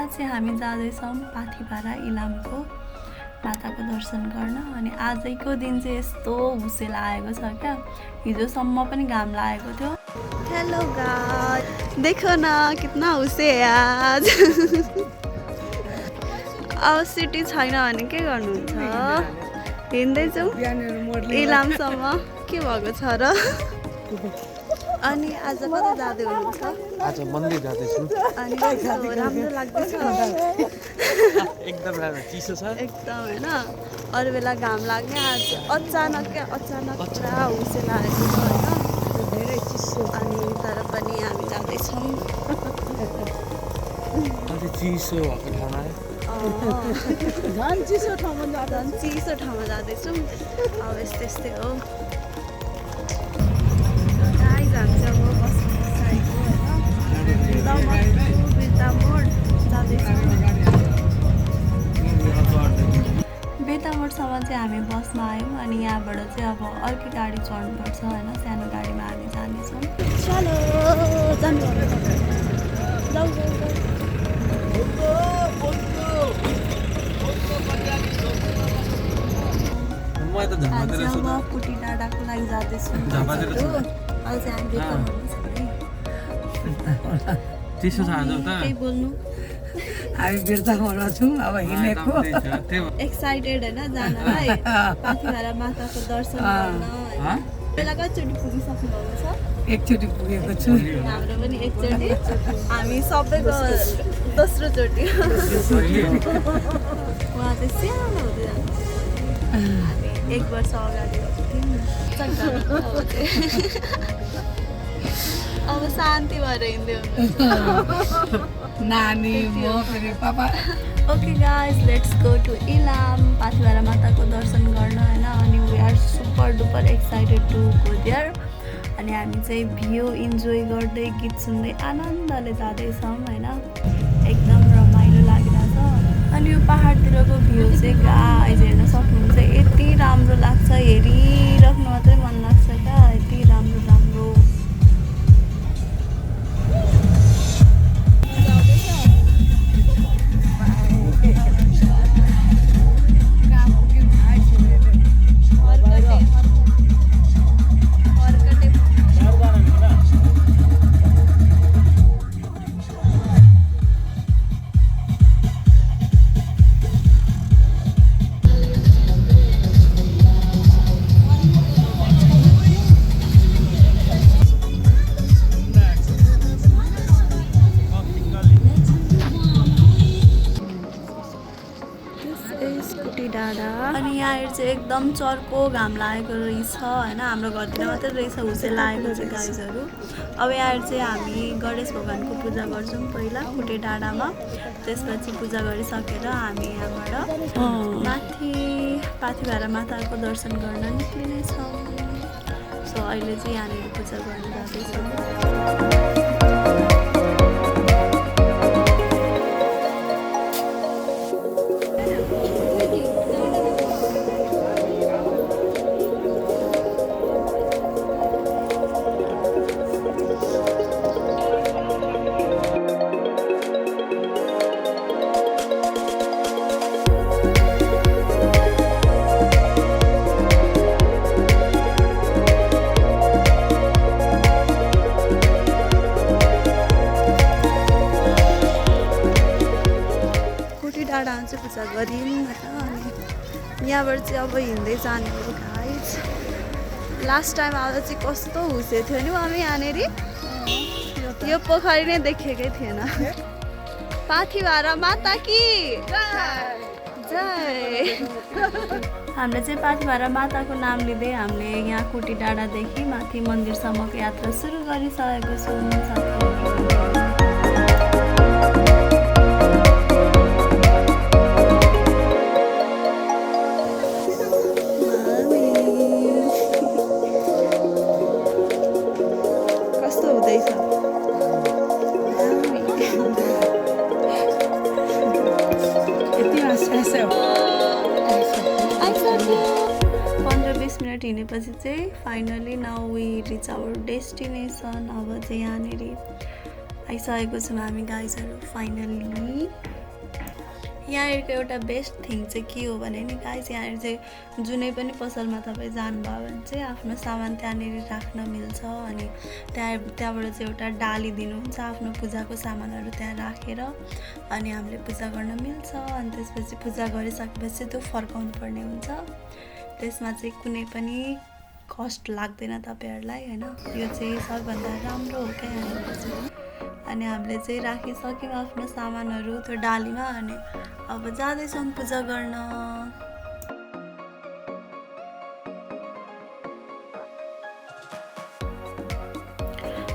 चाहिँ हामी जाँदैछौँ पाथिभारा इलामको माताको दर्शन गर्न। अनि आजको दिन चाहिँ यस्तो हुसे लागेको छ क्या, हिजोसम्म पनि घाम लागेको थियो। हेलो गाइस, देखो न कितना हुसे है आज। अब सिटी छैन भने के गर्नुहुन्छ? हिँड्दैछौँ इलामसम्म, के भएको छ र? अनि आज कता जाँदै हुनुहुन्छ? आज मन्दिर जाँदैछु। अनि कस्तो राम्रो लाग्दैछ? एकदम राम्रो, चिसो छ एकदम होइन, अरू बेला घाम लाग्ने, आज अचानक पुरा हुसे लागेको छ होइन, धेरै चिसो। अनि तर पनि हामी जाँदैछौँ चिसो भएको ठाउँमा, झन् चिसो ठाउँमा जाँदैछौँ। अब यस्तै हो। बेतामोडसम्म चाहिँ हामी बसमा आयौँ। अनि यहाँबाट चाहिँ अब अर्कै गाडी चढ्नुपर्छ होइन, सानो गाडीमा हामी जानेछौँ। चलो कुटी डाँडाको लागि जाँदैछु। चिसो छ आज त। केही बोल्नु? हामी बिर्तामा छौँ अब हिँडेको। एक्साइटेड होइन जानलाई, पाथिभारा माताको दर्शन गर्न होइन। बेला कतिचोटि पुगिसक्नु भएको छ? एकचोटि पुगेको छु। हाम्रो पनि एकचोटि, हामी सबैको दोस्रो चोटि। उहाँ चाहिँ सानो हुँदै जान्छ, हामी 1 वर्ष अगाडि गएको थियौँ। अब शान्ति भएर हिँड्दै हुनुहुन्छ नानी, म फेरि पापा। Okay guys, let's go to Ilam Pathibhara माताको दर्शन गर्न होइन। अनि we are super duper excited to go there. अनि हामी चाहिँ भ्यू इन्जोय गर्दै गीत सुन्दै आनन्दले जाँदैछौँ होइन, एकदम रमाइलो लागिरहेछ। अनि यो पाहाडतिरको भ्यू चाहिँ गाइज हेर्न सक्नुहुन्छ, यति राम्रो लाग्छ, हेरिराख्नु मात्रै मन लाग्छ क्या, यति राम्रो। अनि यहाँ चाहिँ एकदम चर्को घाम लागेको रहेछ होइन, हाम्रो घरतिर मात्रै रहेछ हुसे लागेको चाहिँ गाइजहरू। अब यहाँ चाहिँ हामी गणेश भगवानको पूजा गर्छौँ पहिला कुटे डाँडामा, त्यसपछि पूजा गरिसकेर हामी यहाँबाट माथि पाथिभारा माताको दर्शन गर्न निक्लिनेछौँ। सो अहिले चाहिँ यहाँनिर पूजा गर्न जाँदैछौँ। डाँडामा चाहिँ पूजा गरिन् होइन। अनि यहाँबाट चाहिँ अब हिँड्दै जाने हो गाइज। लास्ट टाइम आउँदा चाहिँ कस्तो हुसे थियो नि हामी यहाँनिर, यो पोखरी नै देखेकै थिएन। पाथिभारा माता की जय। हामीले चाहिँ पाथिभारा माताको नाम लिँदै हामीले यहाँ कुटी डाँडादेखि माथि मन्दिरसम्मको यात्रा सुरु गरिसकेको छौँ। हिँडेपछि चाहिँ finally now we reach our destination. अब चाहिँ यहाँनिर आइसकेको छौँ हामी गाइजहरू फाइनल्ली। यहाँहरूको एउटा बेस्ट थिङ चाहिँ के हो भने नि गाइज, यहाँनिर चाहिँ जुनै पनि पसलमा तपाईँ जानुभयो भने चाहिँ आफ्नो सामान त्यहाँनिर राख्न मिल्छ। अनि त्यहाँबाट चाहिँ एउटा डाली दिनुहुन्छ आफ्नो पूजाको सामानहरू त्यहाँ राखेर, अनि हामीले पूजा गर्न मिल्छ। अनि त्यसपछि पूजा गरिसकेपछि त्यो फर्काउनु पर्ने हुन्छ। त्यसमा चाहिँ कुनै पनि कस्ट लाग्दैन तपाईँहरूलाई होइन। यो चाहिँ सबभन्दा राम्रो हो क्या यहाँनिर चाहिँ। अनि हामीले चाहिँ राखिसक्यौँ आफ्नो सामानहरू त्यो डालीमा। अनि अब जाँदैछौँ पूजा गर्न।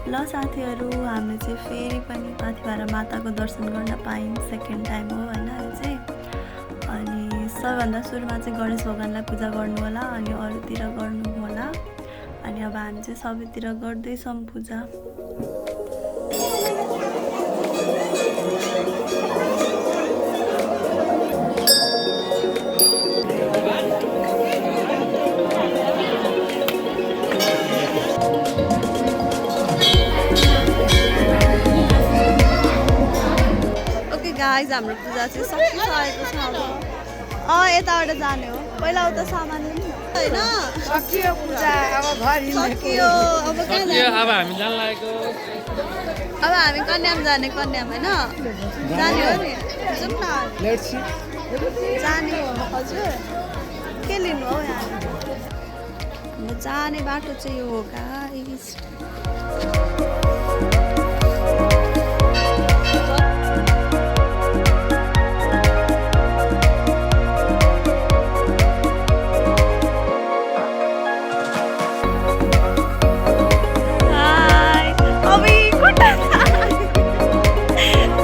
ल साथीहरू, हामीले चाहिँ फेरि पनि पाथिभरा माताको दर्शन गर्न पायौँ। सेकेन्ड टाइम हो होइन यो चाहिँ। अनि सबभन्दा सुरुमा चाहिँ गणेश भगवान्लाई पूजा गर्नु होला, अनि अरूतिर गर्नु होला। अनि अब हामी चाहिँ सबैतिर गर्दैछौँ पूजा। गाइज हाम्रो पूजा चाहिँ सकिसकेको छ। अब यताबाट जाने हो, पहिला उता सामान लिनु होइन। सकियो पूजा, अब घर सकियो। अब कहाँ जाने? अब हामी जान लागेको। अब हामी कन्याम जाने, कन्याम होइन जाने हो नि। जाउँ न, जाने हो हजुर। के लिनु हो यहाँ? अब जाने बाटो चाहिँ यो हो गाइज।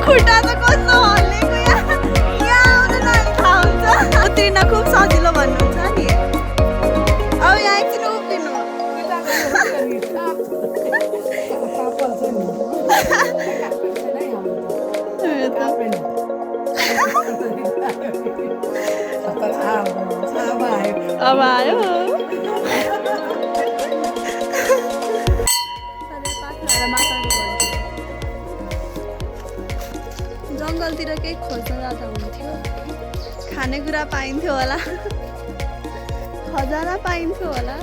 खुट्टा त कस्तो हल्लेको यहाँ आउनु नानी थाहा हुन्छ। उत्रिन खुब सजिलो भन्नुहुन्छ नि। अब यहाँ एकछिन उभिनु। अब आयो। जङ्गलतिर केही खोज्न जाँदा हुन्थ्यो, खानेकुरा पाइन्थ्यो होला, खजाना पाइन्थ्यो होला।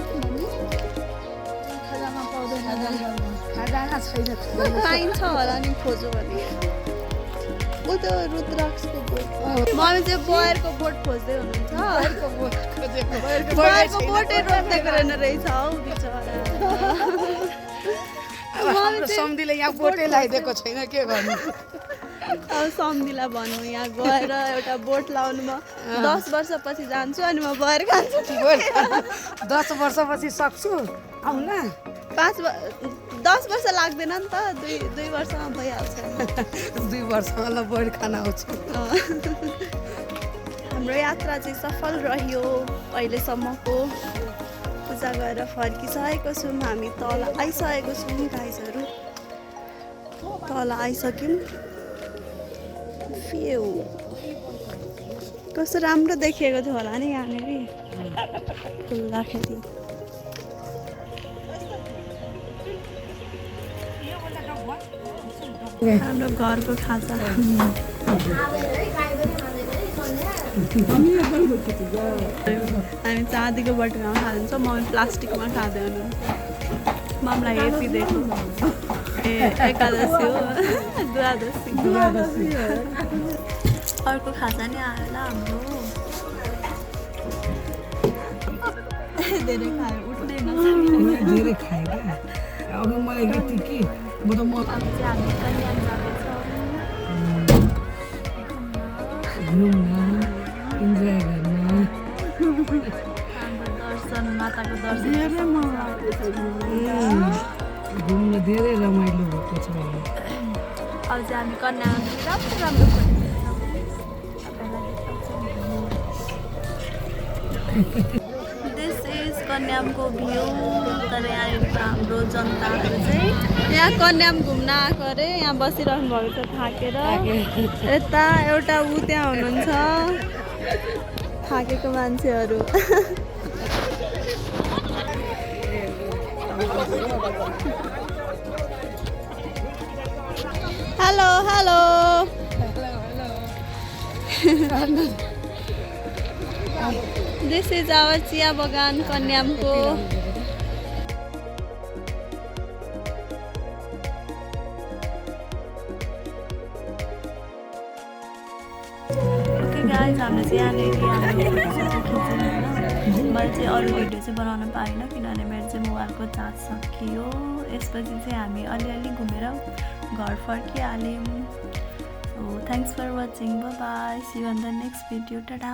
खजाना पाउँदैन, खजाना छैन। पाइन्छ होला नि खोज्यो भने। ऊ त्यो रुद्राक्षको बोट, मम्मी चाहिँ बयरको बोट खोज्दै हुनुहुन्छ। बयरको बोटै रोक्दैको रहेन रहेछ हौ बिचरा। सम्धीले यहाँ बोटै लगाइदिएको छैन, के गर्नु। अब सम्धीलाई भनौँ यहाँ गएर एउटा बोट लाउनु। म 10 वर्षपछि जान्छु अनि म बयर खान्छु। 10 वर्षपछि सक्छु आऊ न। 10 वर्ष लाग्दैन नि त, 2 वर्षमा भइहाल्छ। 2 वर्षमा ल बयर खाना आउँछ। हाम्रो यात्रा चाहिँ सफल रह्यो अहिलेसम्मको। पूजा गरेर फर्किसकेको छौँ हामी। तल आइसकेको छौँ गाइजहरू, तल आइसक्यौँ। फ्यू कस्तो राम्रो देखिएको थियो होला नि यहाँनिर खुल्दाखेरि। हाम्रो घरको खाजा हामी चाँदीको बटुकामा खाँदैछौँ, मम्मी प्लास्टिकमा खाँदै हुनुहुन्छ। मम्मीलाई हेपी दिएको। ए एकादशी हो, द्वादशी। अर्को खाजा नि आयो होला हाम्रो। धेरै खायो, उठ्नै नसक्यो। धेरै खायो क्या। अब मलाई यति के म त अब चाहिँ हामी कन्याम जाँदैछौँ। घुम्न इन्जोय गर्न। हाम्रो दर्शन, माताको दर्शन घुम्न धेरै रमाइलो भएको छ। अब चाहिँ हामी कन्याम राम्रो राम्रो दिस इज कन्यामको भ्यू। तर यहाँनिर हाम्रो जनताहरू चाहिँ यहाँ कन्याम घुम्न आएको अरे, यहाँ बसिरहनु भएको छ थाकेर। यता एउटा ऊ त्यहाँ हुनुहुन्छ थाकेको मान्छेहरू। Hello hello this is our chiya bagan कन्यामको okay guys हामीले चाहिँ यहाँनिर मैले चाहिँ अरू भिडियो चाहिँ बनाउन पाइनँ किनभने मेरो चाहिँ मोबाइलको चार्ज सकियो यसपछि चाहिँ हामी अलिअलि घुमेर घर फर्किहाल्यौँ so thanks for watching bye see you on the next video Tata